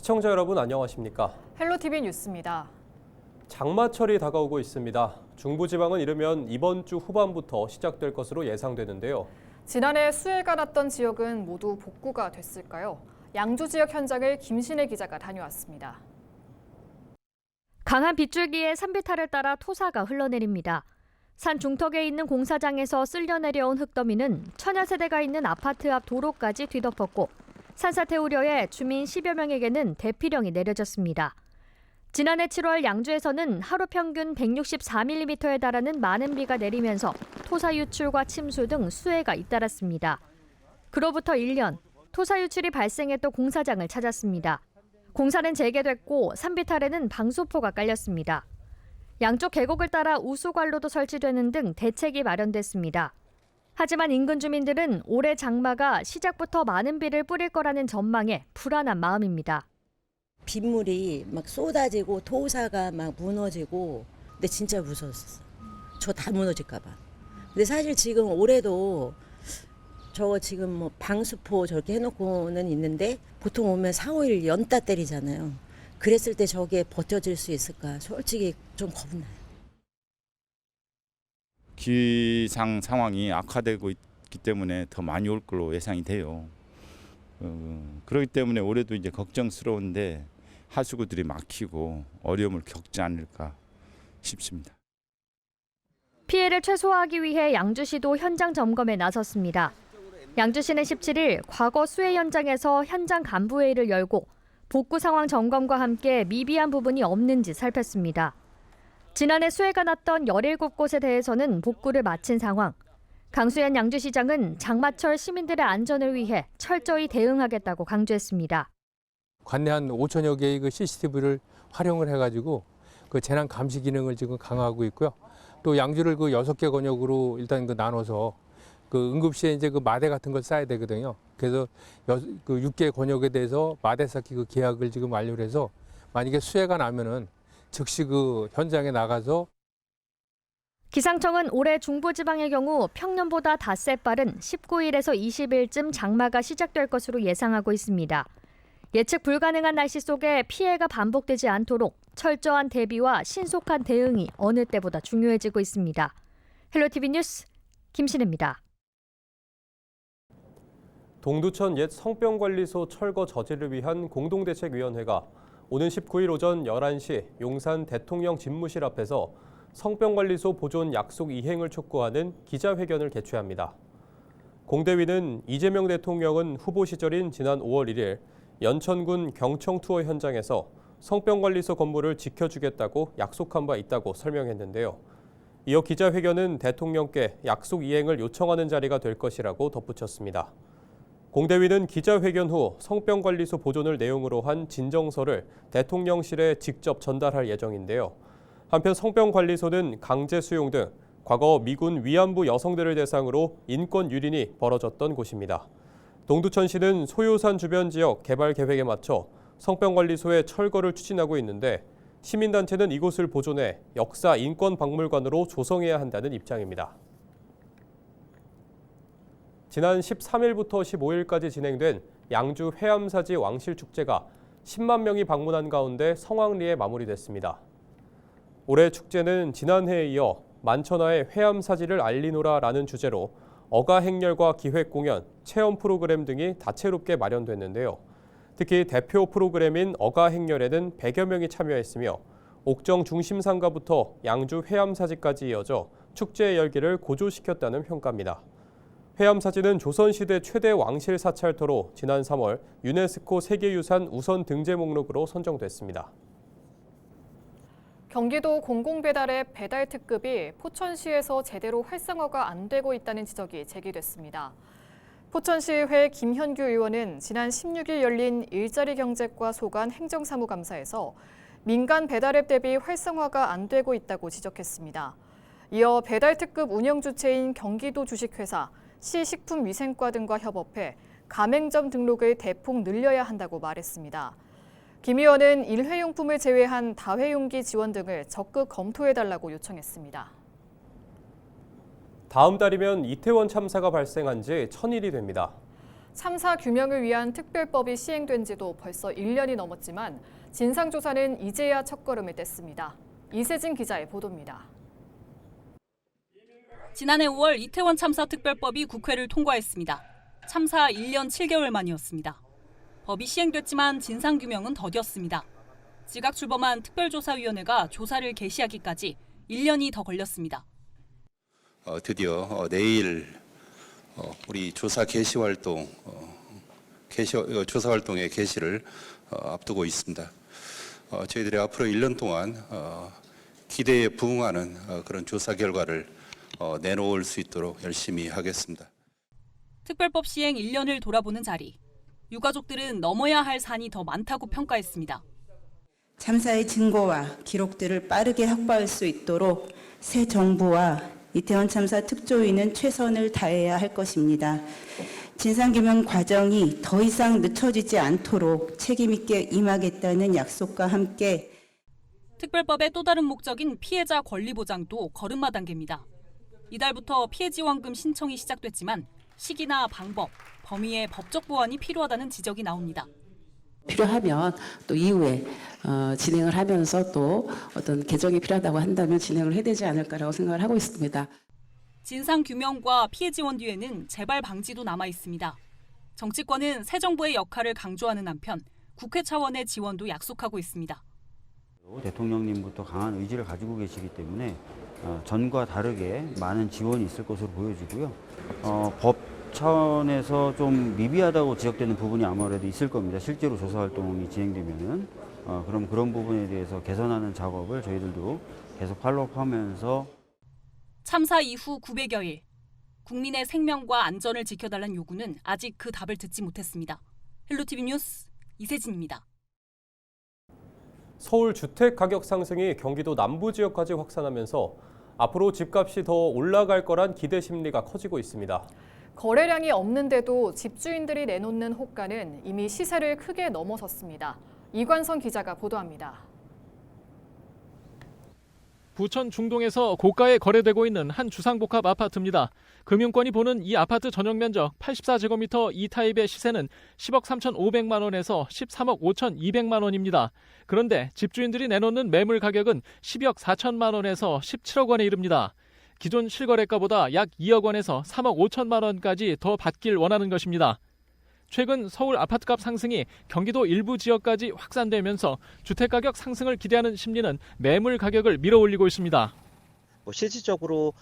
시청자 여러분 안녕하십니까? 헬로티비 뉴스입니다. 장마철이 다가오고 있습니다. 중부지방은 이르면 이번 주 후반부터 시작될 것으로 예상되는데요. 지난해 수해가 났던 지역은 모두 복구가 됐을까요? 양주 지역 현장을 김신혜 기자가 다녀왔습니다. 강한 빗줄기에 산비탈을 따라 토사가 흘러내립니다. 산 중턱에 있는 공사장에서 쓸려 내려온 흙더미는 천여세대가 있는 아파트 앞 도로까지 뒤덮었고 산사태 우려에 주민 10여 명에게는 대피령이 내려졌습니다. 지난해 7월 양주에서는 하루 평균 164mm에 달하는 많은 비가 내리면서 토사 유출과 침수 등 수해가 잇따랐습니다. 그로부터 1년, 토사 유출이 발생했던 공사장을 찾았습니다. 공사는 재개됐고 산비탈에는 방수포가 깔렸습니다. 양쪽 계곡을 따라 우수관로도 설치되는 등 대책이 마련됐습니다. 하지만 인근 주민들은 올해 장마가 시작부터 많은 비를 뿌릴 거라는 전망에 불안한 마음입니다. 빗물이 막 쏟아지고 토사가 막 무너지고 근데 진짜 무서웠어. 저 다 무너질까 봐. 근데 사실 지금 올해도 저 지금 뭐 방수포 저렇게 해놓고는 있는데 보통 오면 4, 5일 연따 때리잖아요. 그랬을 때 저게 버텨질 수 있을까? 솔직히 좀 겁나요. 기상 상황이 악화되고 있기 때문에 더 많이 올 걸로 예상이 돼요. 그렇기 때문에 올해도 이제 걱정스러운데 하수구들이 막히고 어려움을 겪지 않을까 싶습니다. 피해를 최소화하기 위해 양주시도 현장 점검에 나섰습니다. 양주시는 17일 과거 수해 현장에서 현장 간부회의를 열고 복구 상황 점검과 함께 미비한 부분이 없는지 살폈습니다. 지난해 수해가 났던 17곳에 대해서는 복구를 마친 상황. 강수현 양주시장은 장마철 시민들의 안전을 위해 철저히 대응하겠다고 강조했습니다. 관내 한 5천여 개의 그 CCTV를 활용을 해가지고 그 재난 감시 기능을 지금 강화하고 있고요. 또 양주를 그 6개 권역으로 일단 그 나눠서 그 응급시에 이제 그 마대 같은 걸 쌓아야 되거든요. 그래서 그 6개 권역에 대해서 마대 쌓기 그 계약을 지금 완료를 해서 만약에 수해가 나면은 즉시 그 현장에 나가서. 기상청은 올해 중부지방의 경우 평년보다 닷새 빠른 19일에서 20일쯤 장마가 시작될 것으로 예상하고 있습니다. 예측 불가능한 날씨 속에 피해가 반복되지 않도록 철저한 대비와 신속한 대응이 어느 때보다 중요해지고 있습니다. 헬로티비 뉴스 김신혜입니다. 동두천 옛 성병관리소 철거 저지를 위한 공동대책위원회가 오는 19일 오전 11시 용산 대통령 집무실 앞에서 성병관리소 보존 약속 이행을 촉구하는 기자회견을 개최합니다. 공대위는 이재명 대통령은 후보 시절인 지난 5월 1일 연천군 경청 투어 현장에서 성병관리소 건물을 지켜주겠다고 약속한 바 있다고 설명했는데요. 이어 기자회견은 대통령께 약속 이행을 요청하는 자리가 될 것이라고 덧붙였습니다. 공대위는 기자회견 후 성병관리소 보존을 내용으로 한 진정서를 대통령실에 직접 전달할 예정인데요. 한편 성병관리소는 강제 수용 등 과거 미군 위안부 여성들을 대상으로 인권 유린이 벌어졌던 곳입니다. 동두천시는 소요산 주변 지역 개발 계획에 맞춰 성병관리소의 철거를 추진하고 있는데 시민단체는 이곳을 보존해 역사 인권박물관으로 조성해야 한다는 입장입니다. 지난 13일부터 15일까지 진행된 양주 회암사지 왕실축제가 10만 명이 방문한 가운데 성황리에 마무리됐습니다. 올해 축제는 지난해에 이어 만천하의 회암사지를 알리노라라는 주제로 어가행렬과 기획공연, 체험 프로그램 등이 다채롭게 마련됐는데요. 특히 대표 프로그램인 어가행렬에는 100여 명이 참여했으며 옥정 중심상가부터 양주 회암사지까지 이어져 축제의 열기를 고조시켰다는 평가입니다. 회암사지는 조선시대 최대 왕실 사찰터로 지난 3월 유네스코 세계유산 우선 등재 목록으로 선정됐습니다. 경기도 공공배달앱 배달 특급이 포천시에서 제대로 활성화가 안 되고 있다는 지적이 제기됐습니다. 포천시의회 김현규 의원은 지난 16일 열린 일자리 경제과 소관 행정사무감사에서 민간 배달앱 대비 활성화가 안 되고 있다고 지적했습니다. 이어 배달 특급 운영 주체인 경기도 주식회사, 시식품위생과 등과 협업해 가맹점 등록을 대폭 늘려야 한다고 말했습니다. 김 의원은 일회용품을 제외한 다회용기 지원 등을 적극 검토해달라고 요청했습니다. 다음 달이면 이태원 참사가 발생한 지 1000일이 됩니다. 참사 규명을 위한 특별법이 시행된 지도 벌써 1년이 넘었지만 진상조사는 이제야 첫걸음을 뗐습니다. 이세진 기자의 보도입니다. 지난해 5월 이태원 참사 특별법이 국회를 통과했습니다. 참사 1년 7개월 만이었습니다. 법이 시행됐지만 진상규명은 더뎠습니다. 지각 출범한 특별조사위원회가 조사를 개시하기까지 1년이 더 걸렸습니다. 드디어 내일 우리 조사 개시 활동, 조사 활동의 개시를 앞두고 있습니다. 저희들이 앞으로 1년 동안 기대에 부응하는 그런 조사 결과를 내놓을 수 있도록 열심히 하겠습니다. 특별법 시행 1년을 돌아보는 자리. 유가족들은 넘어야 할 산이 더 많다고 평가했습니다. 참사의 증거와 기록들을 빠르게 확보할 수 있도록 새 정부와 이태원 참사 특조위는 최선을 다해야 할 것입니다. 진상규명 과정이 더 이상 늦춰지지 않도록 책임 있게 임하겠다는 약속과 함께 특별법의 또 다른 목적인 피해자 권리 보장도 걸음마 단계입니다. 이달부터 피해지원금 신청이 시작됐지만 시기나 방법, 범위의 법적 보완이 필요하다는 지적이 나옵니다. 필요하면 또 이후에 진행을 하면서 또 어떤 개정이 필요하다고 한다면 진행을 해야 되지 않을까라고 생각을 하고 있습니다. 진상규명과 피해 지원 뒤에는 재발 방지도 남아 있습니다. 정치권은 새 정부의 역할을 강조하는 한편 국회 차원의 지원도 약속하고 있습니다. 대통령님부터 강한 의지를 가지고 계시기 때문에 전과 다르게 많은 지원이 있을 것으로 보여지고요. 법 차원에서 좀 미비하다고 지적되는 부분이 아무래도 있을 겁니다. 실제로 조사 활동이 진행되면은 그럼 그런 부분에 대해서 개선하는 작업을 저희들도 계속 팔로우하면서 참사 이후 900여일 국민의 생명과 안전을 지켜달라는 요구는 아직 그 답을 듣지 못했습니다. 헬로티비 뉴스 이세진입니다. 서울 주택 가격 상승이 경기도 남부 지역까지 확산하면서 앞으로 집값이 더 올라갈 거란 기대 심리가 커지고 있습니다. 거래량이 없는데도 집주인들이 내놓는 호가는 이미 시세를 크게 넘어섰습니다. 이관선 기자가 보도합니다. 부천 중동에서 고가에 거래되고 있는 한 주상복합 아파트입니다. 금융권이 보는 이 아파트 전용 면적 84제곱미터 2타입의 시세는 10억 3,500만 원에서 13억 5,200만 원입니다. 그런데 집주인들이 내놓는 매물 가격은 12억 4천만 원에서 17억 원에 이릅니다. 기존 실거래가보다 약 2억 원에서 3억 5천만 원까지 더 받길 원하는 것입니다. 최근 서울 아파트값 상승이 경기도 일부 지역까지 확산되면서 주택가격 상승을 기대하는 심리는 매물 가격을 밀어올리고 있습니다. 실질적으로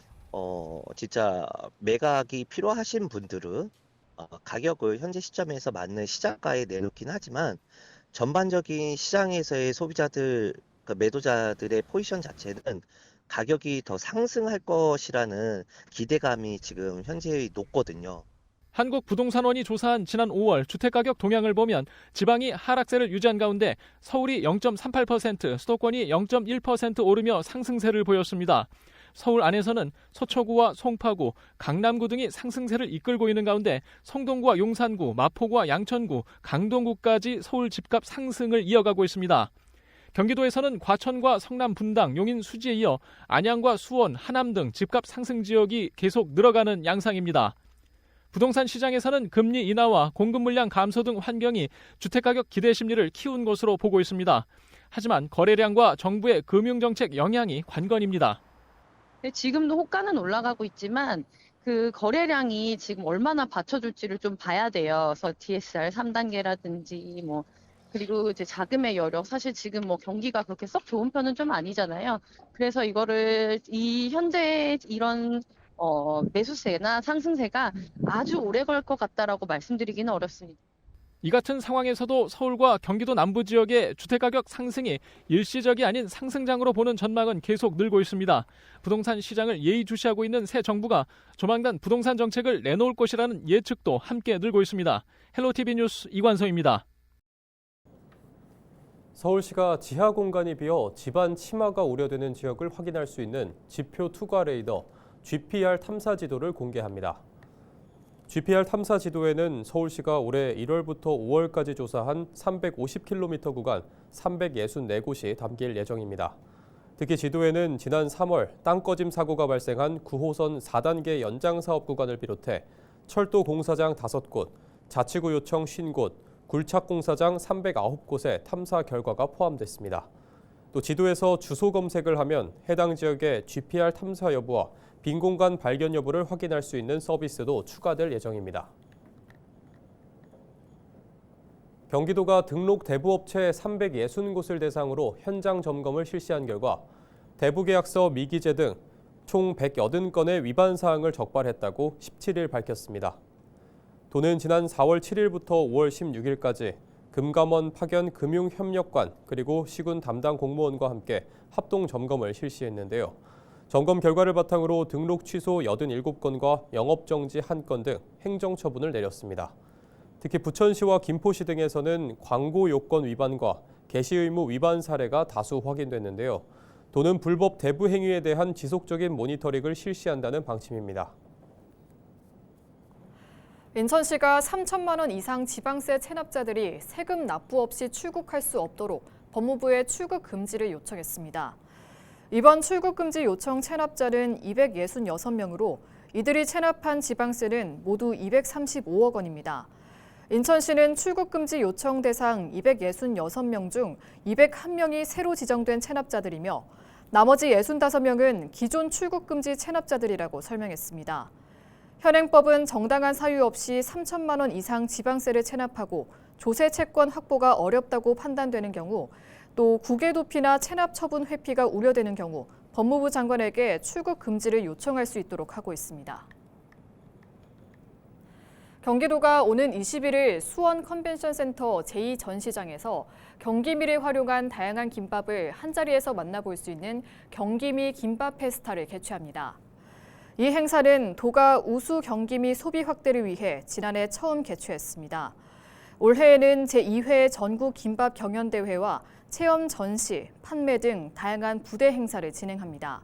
진짜 매각이 필요하신 분들은 가격을 현재 시점에서 맞는 시장가에 내놓긴 하지만 전반적인 시장에서의 소비자들, 매도자들의 포지션 자체는 가격이 더 상승할 것이라는 기대감이 지금 현재 높거든요. 한국부동산원이 조사한 지난 5월 주택가격 동향을 보면 지방이 하락세를 유지한 가운데 서울이 0.38%, 수도권이 0.1% 오르며 상승세를 보였습니다. 서울 안에서는 서초구와 송파구, 강남구 등이 상승세를 이끌고 있는 가운데 성동구와 용산구, 마포구와 양천구, 강동구까지 서울 집값 상승을 이어가고 있습니다. 경기도에서는 과천과 성남 분당, 용인 수지에 이어 안양과 수원, 하남 등 집값 상승 지역이 계속 늘어가는 양상입니다. 부동산 시장에서는 금리 인하와 공급 물량 감소 등 환경이 주택가격 기대 심리를 키운 것으로 보고 있습니다. 하지만 거래량과 정부의 금융정책 영향이 관건입니다. 지금도 호가는 올라가고 있지만 그 거래량이 지금 얼마나 받쳐줄지를 좀 봐야 돼요. 그래서 DSR 3단계라든지 그리고 이제 자금의 여력, 사실 지금 경기가 그렇게 썩 좋은 편은 좀 아니잖아요. 그래서 이거를 현재 이런 매수세나 상승세가 아주 오래 걸 것 같다라고 말씀드리기는 어렵습니다. 이 같은 상황에서도 서울과 경기도 남부 지역의 주택가격 상승이 일시적이 아닌 상승장으로 보는 전망은 계속 늘고 있습니다. 부동산 시장을 예의주시하고 있는 새 정부가 조만간 부동산 정책을 내놓을 것이라는 예측도 함께 늘고 있습니다. 헬로티비 뉴스 이관성입니다. 서울시가 지하 공간이 비어 집안 침하가 우려되는 지역을 확인할 수 있는 지표 투과 레이더 GPR 탐사 지도를 공개합니다. GPR 탐사 지도에는 서울시가 올해 1월부터 5월까지 조사한 350km 구간 364곳이 담길 예정입니다. 특히 지도에는 지난 3월 땅꺼짐 사고가 발생한 9호선 4단계 연장 사업 구간을 비롯해 철도 공사장 5곳, 자치구 요청 50곳, 굴착 공사장 309곳의 탐사 결과가 포함됐습니다. 또 지도에서 주소 검색을 하면 해당 지역의 GPR 탐사 여부와 빈 공간 발견 여부를 확인할 수 있는 서비스도 추가될 예정입니다. 경기도가 등록 대부업체 360곳을 대상으로 현장 점검을 실시한 결과 대부계약서 미기재 등 총 180건의 위반 사항을 적발했다고 17일 밝혔습니다. 도는 지난 4월 7일부터 5월 16일까지 금감원 파견 금융협력관 그리고 시군 담당 공무원과 함께 합동 점검을 실시했는데요. 점검 결과를 바탕으로 등록 취소 87건과 영업정지 1건 등 행정처분을 내렸습니다. 특히 부천시와 김포시 등에서는 광고 요건 위반과 게시 의무 위반 사례가 다수 확인됐는데요. 도는 불법 대부 행위에 대한 지속적인 모니터링을 실시한다는 방침입니다. 인천시가 3천만 원 이상 지방세 체납자들이 세금 납부 없이 출국할 수 없도록 법무부에 출국 금지를 요청했습니다. 이번 출국 금지 요청 체납자는 266명으로 이들이 체납한 지방세는 모두 235억 원입니다. 인천시는 출국 금지 요청 대상 266명 중 201명이 새로 지정된 체납자들이며 나머지 65명은 기존 출국 금지 체납자들이라고 설명했습니다. 현행법은 정당한 사유 없이 3천만 원 이상 지방세를 체납하고 조세 채권 확보가 어렵다고 판단되는 경우 또 국외 도피나 체납 처분 회피가 우려되는 경우 법무부 장관에게 출국 금지를 요청할 수 있도록 하고 있습니다. 경기도가 오는 21일 수원 컨벤션센터 제2전시장에서 경기미를 활용한 다양한 김밥을 한자리에서 만나볼 수 있는 경기미 김밥 페스타를 개최합니다. 이 행사는 도가 우수 경기미 소비 확대를 위해 지난해 처음 개최했습니다. 올해에는 제2회 전국 김밥 경연대회와 체험 전시, 판매 등 다양한 부대 행사를 진행합니다.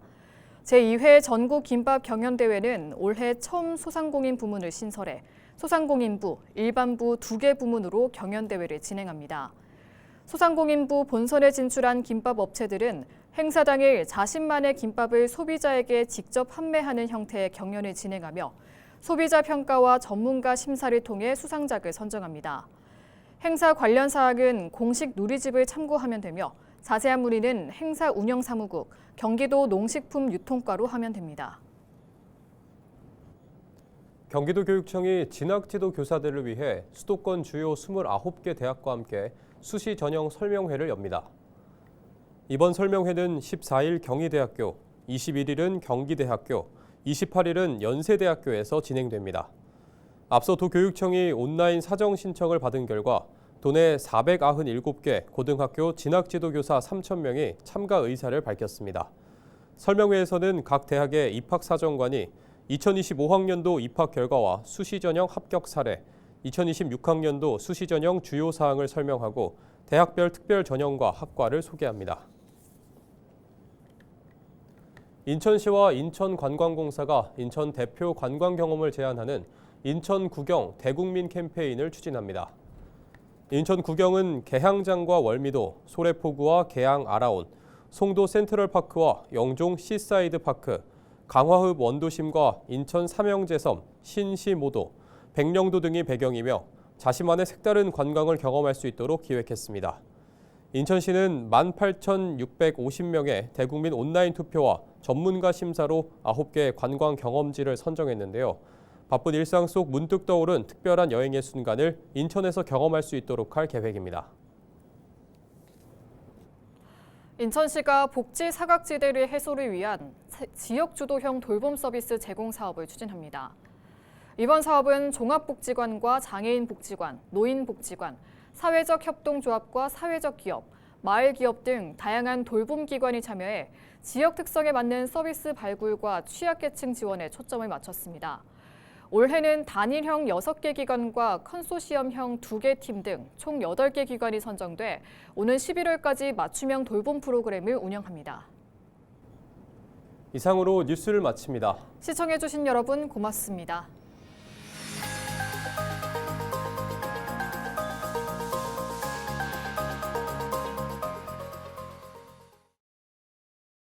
제2회 전국 김밥 경연대회는 올해 처음 소상공인 부문을 신설해 소상공인부, 일반부 2개 부문으로 경연대회를 진행합니다. 소상공인부 본선에 진출한 김밥 업체들은 행사 당일 자신만의 김밥을 소비자에게 직접 판매하는 형태의 경연을 진행하며 소비자 평가와 전문가 심사를 통해 수상작을 선정합니다. 행사 관련 사항은 공식 누리집을 참고하면 되며 자세한 문의는 행사 운영사무국, 경기도 농식품유통과로 하면 됩니다. 경기도 교육청이 진학지도 교사들을 위해 수도권 주요 29개 대학과 함께 수시 전형 설명회를 엽니다. 이번 설명회는 14일 경희대학교, 21일은 경기대학교, 28일은 연세대학교에서 진행됩니다. 앞서 도교육청이 온라인 사정 신청을 받은 결과 도내 497개 고등학교 진학지도교사 3,000명이 참가 의사를 밝혔습니다. 설명회에서는 각 대학의 입학사정관이 2025학년도 입학 결과와 수시전형 합격 사례, 2026학년도 수시전형 주요 사항을 설명하고 대학별 특별 전형과 학과를 소개합니다. 인천시와 인천관광공사가 인천 대표 관광 경험을 제안하는 인천구경 대국민 캠페인을 추진합니다. 인천구경은 개항장과 월미도, 소래포구와 개항 아라온, 송도 센트럴파크와 영종 시사이드 파크, 강화읍 원도심과 인천 삼형제섬, 신시모도, 백령도 등이 배경이며 자신만의 색다른 관광을 경험할 수 있도록 기획했습니다. 인천시는 18,650명의 대국민 온라인 투표와 전문가 심사로 9개 관광 경험지를 선정했는데요. 바쁜 일상 속 문득 떠오른 특별한 여행의 순간을 인천에서 경험할 수 있도록 할 계획입니다. 인천시가 복지 사각지대를 해소를 위한 지역주도형 돌봄 서비스 제공 사업을 추진합니다. 이번 사업은 종합복지관과 장애인복지관, 노인복지관, 사회적 협동조합과 사회적 기업, 마을기업 등 다양한 돌봄기관이 참여해 지역 특성에 맞는 서비스 발굴과 취약계층 지원에 초점을 맞췄습니다. 올해는 단일형 6개 기관과 컨소시엄형 2개 팀 등 총 8개 기관이 선정돼 오는 11월까지 맞춤형 돌봄 프로그램을 운영합니다. 이상으로 뉴스를 마칩니다. 시청해주신 여러분 고맙습니다.